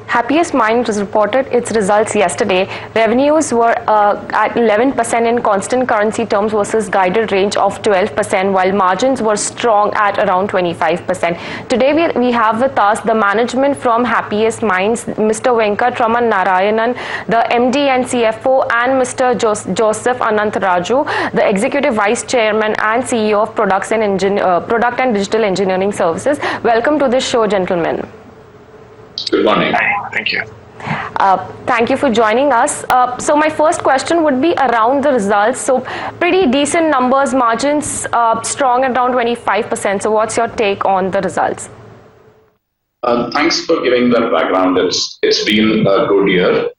Happiest Minds has reported its results yesterday. Revenues were at 11% in constant currency terms versus guided range of 12%, while margins were strong at around 25%. Today we have with us the management from Happiest Minds, Mr. Venkatraman Narayanan, the MD and CFO, and Mr. Joseph Anantharaju, the Executive Vice Chairman and CEO of Product and Digital Engineering Services. Welcome to this show, gentlemen. Good morning. Thank you. Thank you for joining us. So my first question would be around the results. So pretty decent numbers, margins strong at around 25%. So what's your take on the results? Thanks for giving that background. It's been a good year,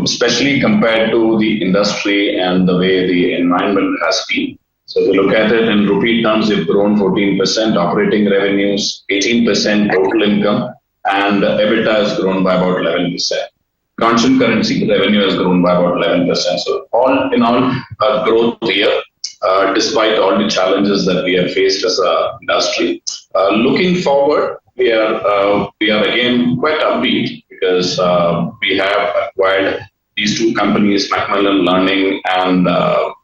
especially compared to the industry and the way the environment has been. So if you look at it in rupee terms, we've grown 14%, operating revenues 18%, total income, and EBITDA has grown by about 11%. Constant currency revenue has grown by about 11%. So all in all, a growth year, despite all the challenges that we have faced as an industry. Looking forward, we are again quite upbeat because we have acquired these two companies, Macmillan Learning and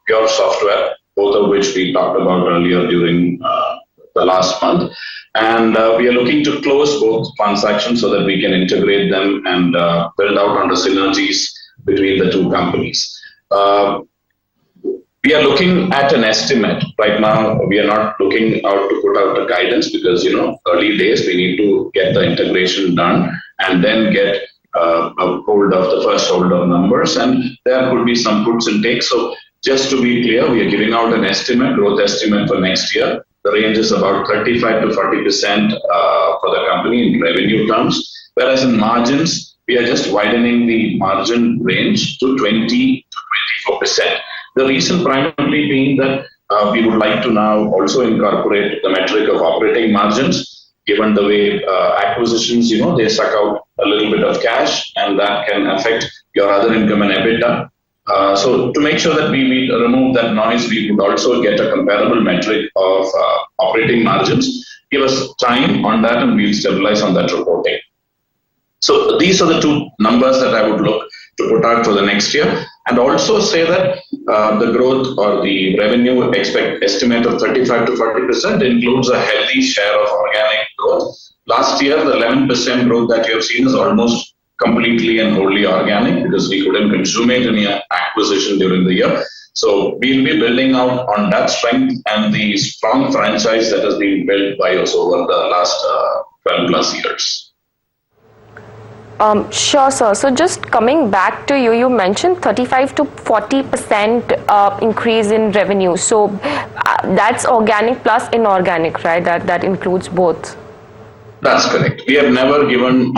Pure Software, both of which we talked about earlier during the last month. And we are looking to close both transactions so that we can integrate them and build out on the synergies between the two companies. We are looking at an estimate. Right now, we are not looking out to put out the guidance because, early days, we need to get the integration done and then get a hold of the first hold of numbers. And there could be some puts and takes. So just to be clear, we are giving out an estimate, growth estimate for next year. The range is about 35 to 40% for the company in revenue terms, whereas in margins, we are just widening the margin range to 20 to 24%. The reason primarily being that we would like to now also incorporate the metric of operating margins, given the way acquisitions, they suck out a little bit of cash, and that can affect your other income and EBITDA. So to make sure that we remove that noise, we would also get a comparable metric of operating margins. Give us time on that and we'll stabilize on that reporting. So these are the two numbers that I would look to put out for the next year, and also say that the growth or the revenue estimate of 35 to 40% includes a healthy share of organic growth. Last year, the 11% growth that you have seen is almost completely and wholly organic because we couldn't consummate any acquisition during the year. So we'll be building out on that strength and the strong franchise that has been built by us over the last 12 plus years. Sure, sir. So just coming back to you mentioned 35 to 40% increase in revenue. So that's organic plus inorganic, right? That includes both. That's correct. We have never given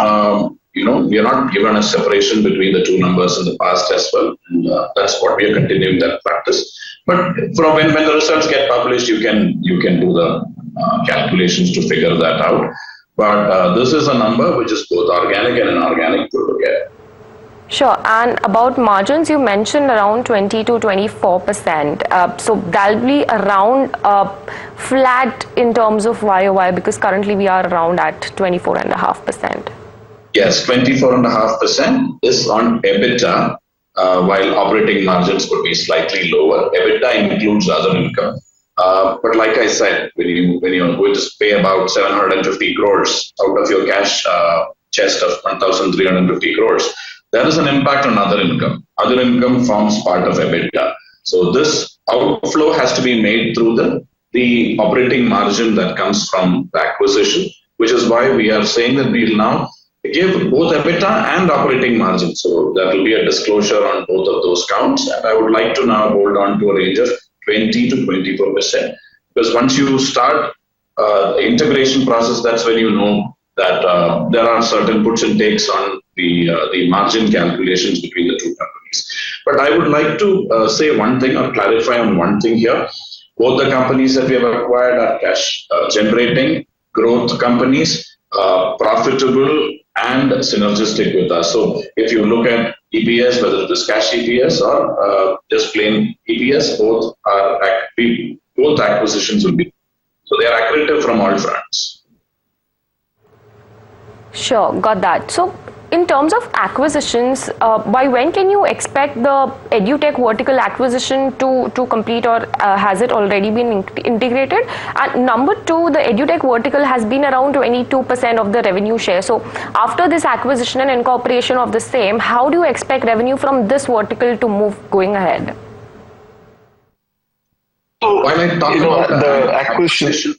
we are not given a separation between the two numbers in the past as well. And that's what we are continuing that practice. But from when the results get published, you can do the calculations to figure that out. But this is a number which is both organic and inorganic put together. Sure. And about margins, you mentioned around 20 to 24%. So that'll be around flat in terms of YOY because currently we are around at 24.5%. Yes, 24.5% is on EBITDA, while operating margins could be slightly lower. EBITDA includes other income. But like I said, when you're going to pay about 750 crores out of your cash chest of 1,350 crores, there is an impact on other income. Other income forms part of EBITDA. So this outflow has to be made through the operating margin that comes from the acquisition, which is why we are saying that we will now give both EBITDA and operating margin. So that will be a disclosure on both of those counts. And I would like to now hold on to a range of 20 to 24%. Because once you start the integration process, that's when you know that there are certain puts and takes on the margin calculations between the two companies. But I would like to say one thing or clarify on one thing here. Both the companies that we have acquired are cash generating growth companies, profitable and synergistic with us. So if you look at EPS, whether it is cash EPS or just plain EPS, both acquisitions will be. So they are accretive from all fronts. Sure, got that. So in terms of acquisitions, by when can you expect the edutech vertical acquisition to complete, or has it already been integrated? And number two, the edutech vertical has been around 22% of the revenue share. So after this acquisition and incorporation of the same, how do you expect revenue from this vertical to move going ahead? So, While I talk about the acquisition,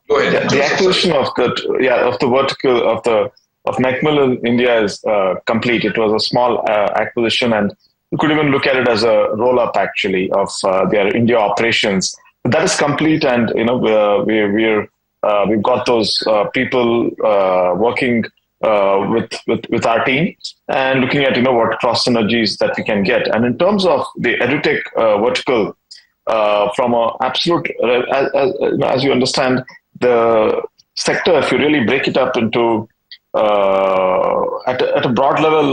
go ahead. the acquisition of the vertical of Macmillan India is complete. It was a small acquisition, and you could even look at it as a roll-up actually of their India operations. But that is complete, and we've got those people working with our team and looking at what cross synergies that we can get. And in terms of the edutech vertical, from a absolute, as you understand, the sector, if you really break it up into at a broad level,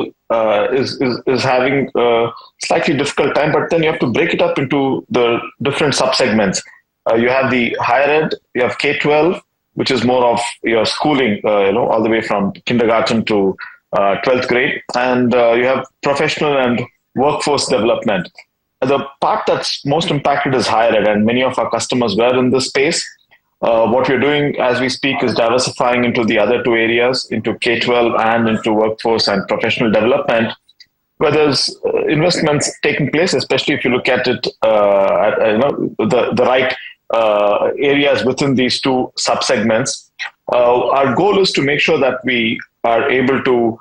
is having a slightly difficult time. But then you have to break it up into the different subsegments. You have the higher ed, you have K-12, which is more of your schooling, all the way from kindergarten to 12th grade, and you have professional and workforce development. The part that's most impacted is higher ed, and many of our customers were in this space. What we're doing as we speak is diversifying into the other two areas, into K-12 and into workforce and professional development, where there's investments taking place, especially if you look at it the right areas within these two subsegments. Our goal is to make sure that we are able to,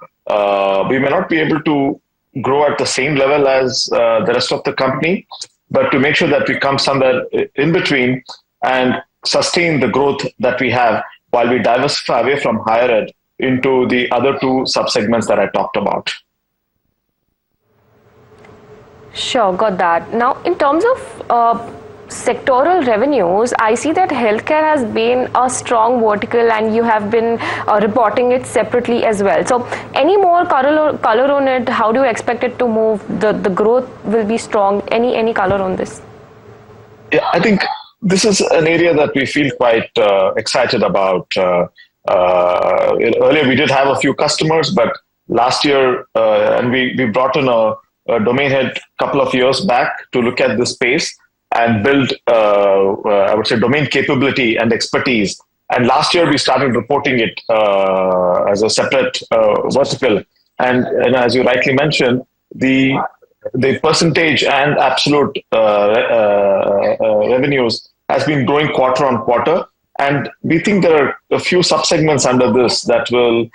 we may not be able to grow at the same level as the rest of the company, but to make sure that we come somewhere in between and sustain the growth that we have while we diversify away from higher ed into the other two subsegments that I talked about. Sure, got that. Now, in terms of sectoral revenues, I see that healthcare has been a strong vertical, and you have been reporting it separately as well. So any more color on it? How do you expect it to move? The growth will be strong. Any color on this? Yeah, I think this is an area that we feel quite excited about. Earlier we did have a few customers, but last year, and we brought in a domain head a couple of years back to look at this space and build, I would say, domain capability and expertise. And last year we started reporting it as a separate vertical. And as you rightly mentioned, the percentage and absolute revenues has been growing quarter on quarter. And we think there are a few subsegments under this that will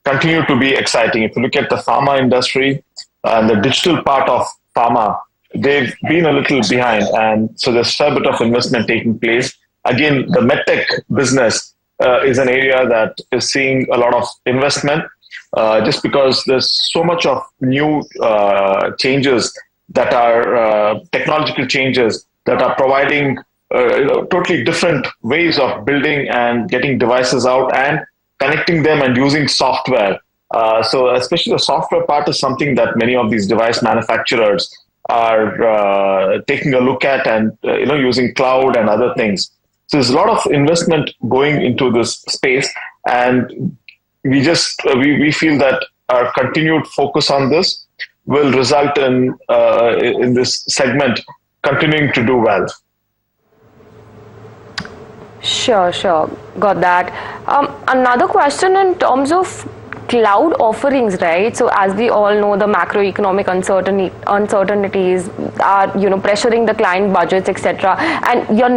continue to be exciting. If you look at the pharma industry and the digital part of pharma, they've been a little behind. And so there's a fair bit of investment taking place. Again, the medtech business is an area that is seeing a lot of investment just because there's so much of new changes that are technological changes that are providing totally different ways of building and getting devices out and connecting them and using software. So especially the software part is something that many of these device manufacturers are taking a look at and using cloud and other things. So there's a lot of investment going into this space, and we feel that our continued focus on this will result in this segment continuing to do well. Sure. Got that. Another question in terms of cloud offerings, right? So as we all know, the macroeconomic uncertainties are, pressuring the client budgets, etc. And your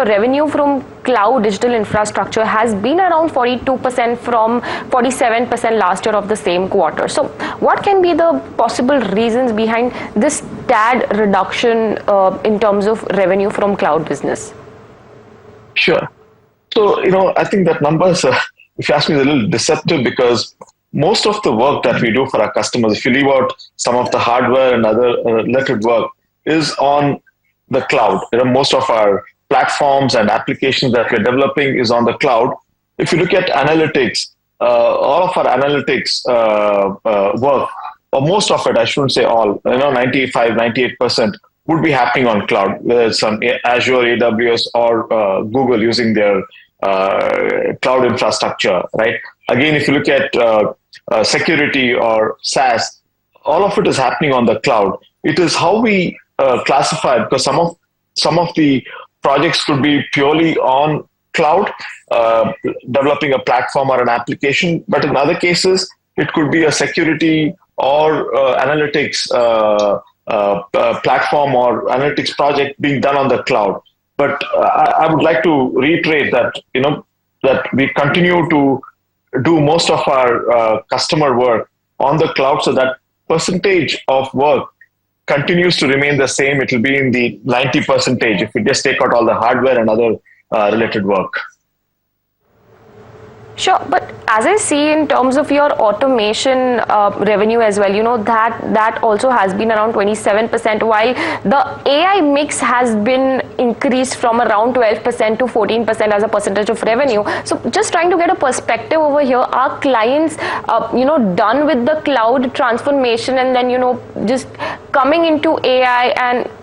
revenue from cloud digital infrastructure has been around 42% from 47% last year of the same quarter. So what can be the possible reasons behind this tad reduction in terms of revenue from cloud business? Sure. So, I think that number is, if you ask me, is a little deceptive because most of the work that we do for our customers, if you leave out some of the hardware and other related work, is on the cloud. Most of our platforms and applications that we're developing is on the cloud. If you look at analytics, all of our analytics work, or most of it, I shouldn't say all, 95, 98% would be happening on cloud, whether it's on Azure, AWS, or Google using their cloud infrastructure, right? Again, if you look at security or SaaS, all of it is happening on the cloud. It is how we classify, because some of the projects could be purely on cloud, developing a platform or an application, but in other cases, it could be a security or analytics platform or analytics project being done on the cloud. But I would like to reiterate that that we continue to do most of our customer work on the cloud, so that percentage of work continues to remain the same. It will be in the 90% if we just take out all the hardware and other related work. Sure, but as I see in terms of your automation revenue as well, that also has been around 27%, while the AI mix has been increased from around 12% to 14% as a percentage of revenue. So just trying to get a perspective over here, are clients, done with the cloud transformation and then, just coming into AI,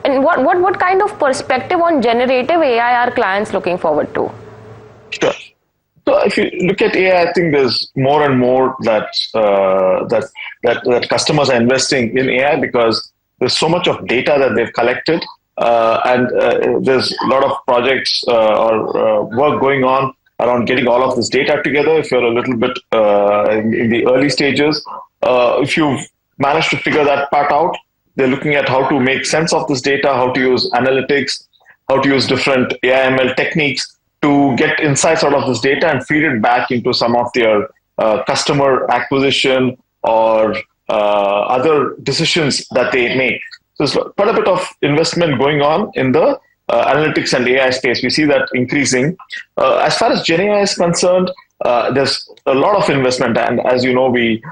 and what kind of perspective on generative AI are clients looking forward to? Sure. So if you look at AI, I think there's more and more that customers are investing in AI because there's so much of data that they've collected, and there's a lot of projects or work going on around getting all of this data together. If you're a little bit in the early stages, if you've managed to figure that part out, they're looking at how to make sense of this data, how to use analytics, how to use different AI/ML techniques to get insights out of this data and feed it back into some of their customer acquisition or other decisions that they make. So there's quite a bit of investment going on in the analytics and AI space. We see that increasing. As far as GenAI is concerned, there's a lot of investment. And as you know, we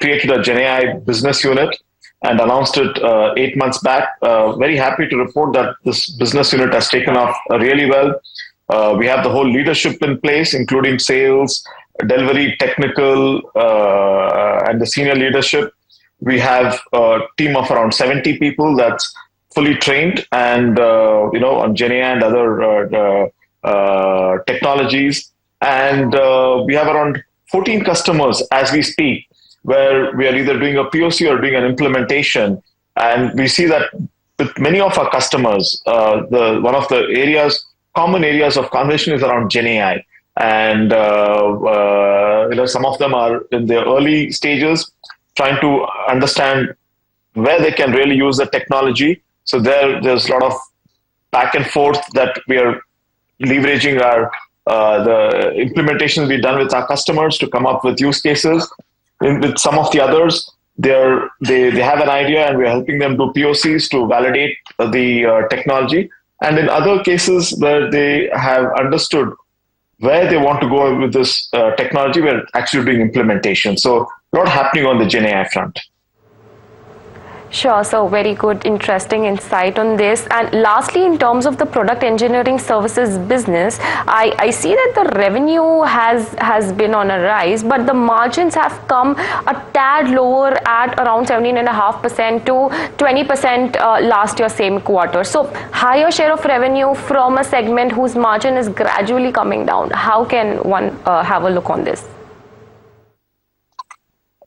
created a GenAI business unit and announced it 8 months back. Very happy to report that this business unit has taken off really well. We have the whole leadership in place, including sales, delivery, technical, and the senior leadership. We have a team of around 70 people that's fully trained and, on GenAI and other technologies. And we have around 14 customers as we speak, where we are either doing a POC or doing an implementation. And we see that with many of our customers, one of the common areas of conversation is around GenAI. And some of them are in their early stages, trying to understand where they can really use the technology. So there's a lot of back and forth that we are leveraging the implementations we've done with our customers to come up with use cases. With some of the others, they have an idea and we're helping them do POCs to validate the technology. And in other cases where they have understood where they want to go with this technology, we're actually doing implementation. So a lot happening on the GenAI front. Sure. So very good, interesting insight on this. And lastly, in terms of the product engineering services business, I see that the revenue has been on a rise, but the margins have come a tad lower at around 17.5% to 20% last year, same quarter. So higher share of revenue from a segment whose margin is gradually coming down. How can one have a look on this?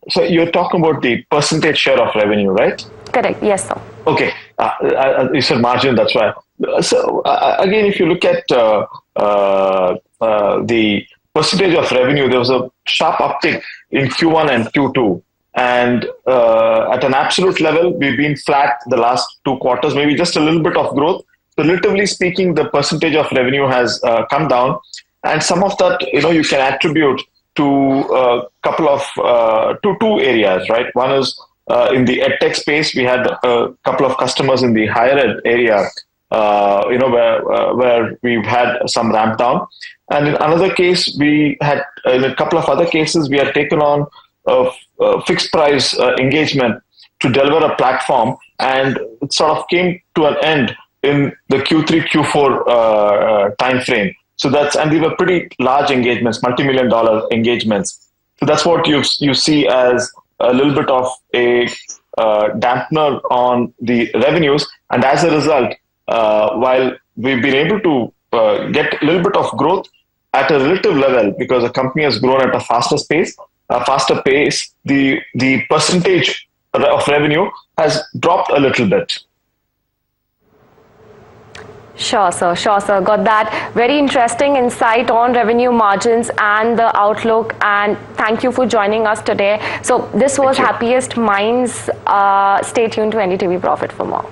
So you're talking about the percentage share of revenue, right? Correct. Yes, sir. Okay. You said margin, that's right. So again, if you look at the percentage of revenue, there was a sharp uptick in Q1 and Q2. And at an absolute level, we've been flat the last 2 quarters, maybe just a little bit of growth. So relatively speaking, the percentage of revenue has come down. And some of that, you can attribute to a couple of two areas, right? One is in the edtech space. We had a couple of customers in the higher ed area, where we've had some ramp down. And in another case, in a couple of other cases, we had taken on a fixed price engagement to deliver a platform, and it sort of came to an end in the Q3, Q4 timeframe. So and these were pretty large engagements, multi-million-dollar engagements. So that's what you see as a little bit of a dampener on the revenues. And as a result, while we've been able to get a little bit of growth at a relative level because the company has grown at a faster pace, a faster pace, the percentage of revenue has dropped a little bit. Sure, sir. Sure, sir. Got that. Very interesting insight on revenue margins and the outlook. And thank you for joining us today. So this was Happiest Minds. Stay tuned to NDTV Profit for more.